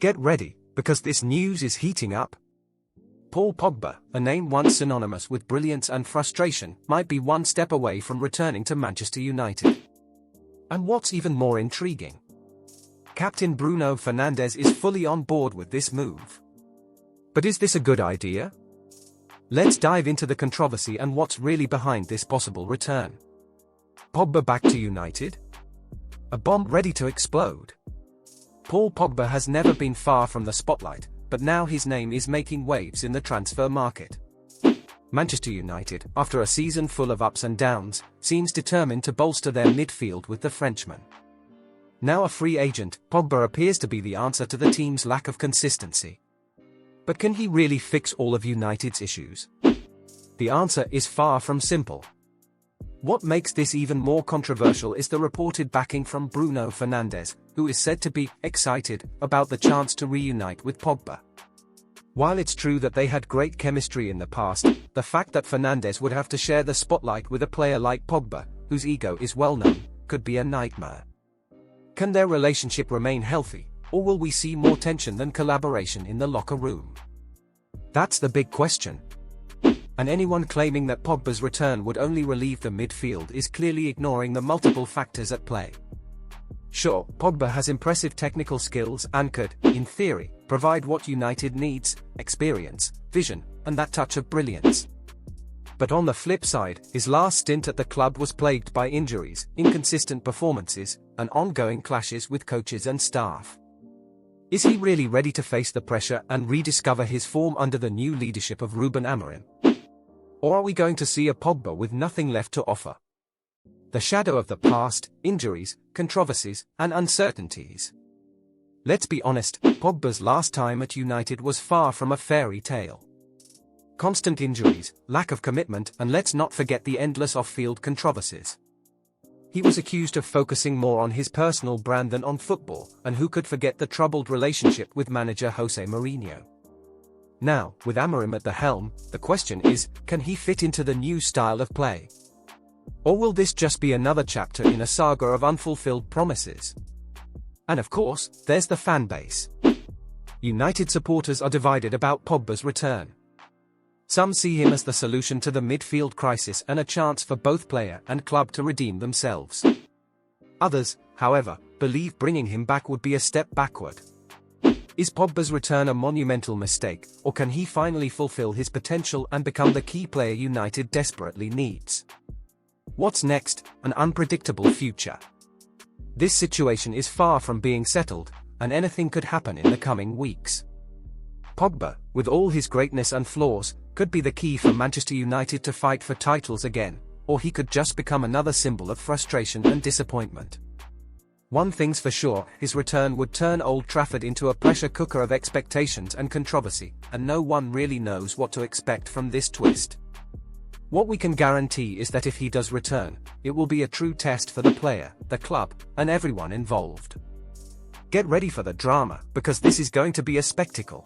Get ready, because this news is heating up. Paul Pogba, a name once synonymous with brilliance and frustration, might be one step away from returning to Manchester United. And what's even more intriguing, Captain Bruno Fernandes is fully on board with this move. But is this a good idea? Let's dive into the controversy and what's really behind this possible return. Pogba back to United? A bomb ready to explode. Paul Pogba has never been far from the spotlight, but now his name is making waves in the transfer market. Manchester United, after a season full of ups and downs, seems determined to bolster their midfield with the Frenchman. Now a free agent, Pogba appears to be the answer to the team's lack of consistency. But can he really fix all of United's issues? The answer is far from simple. What makes this even more controversial is the reported backing from Bruno Fernandes, who is said to be excited about the chance to reunite with Pogba. While it's true that they had great chemistry in the past, the fact that Fernandes would have to share the spotlight with a player like Pogba, whose ego is well known, could be a nightmare. Can their relationship remain healthy, or will we see more tension than collaboration in the locker room? That's the big question. And anyone claiming that Pogba's return would only relieve the midfield is clearly ignoring the multiple factors at play. Sure, Pogba has impressive technical skills and could, in theory, provide what United needs: experience, vision, and that touch of brilliance. But on the flip side, his last stint at the club was plagued by injuries, inconsistent performances, and ongoing clashes with coaches and staff. Is he really ready to face the pressure and rediscover his form under the new leadership of Ruben Amorim? Or are we going to see a Pogba with nothing left to offer? The shadow of the past, injuries, controversies, and uncertainties. Let's be honest, Pogba's last time at United was far from a fairy tale. Constant injuries, lack of commitment, and let's not forget the endless off-field controversies. He was accused of focusing more on his personal brand than on football, and who could forget the troubled relationship with manager Jose Mourinho? Now, with Amorim at the helm, the question is, can he fit into the new style of play? Or will this just be another chapter in a saga of unfulfilled promises? And of course, there's the fan base. United supporters are divided about Pogba's return. Some see him as the solution to the midfield crisis and a chance for both player and club to redeem themselves. Others, however, believe bringing him back would be a step backward. Is Pogba's return a monumental mistake, or can he finally fulfill his potential and become the key player United desperately needs? What's next? An unpredictable future. This situation is far from being settled, and anything could happen in the coming weeks. Pogba, with all his greatness and flaws, could be the key for Manchester United to fight for titles again, or he could just become another symbol of frustration and disappointment. One thing's for sure, his return would turn Old Trafford into a pressure cooker of expectations and controversy, and no one really knows what to expect from this twist. What we can guarantee is that if he does return, it will be a true test for the player, the club, and everyone involved. Get ready for the drama, because this is going to be a spectacle.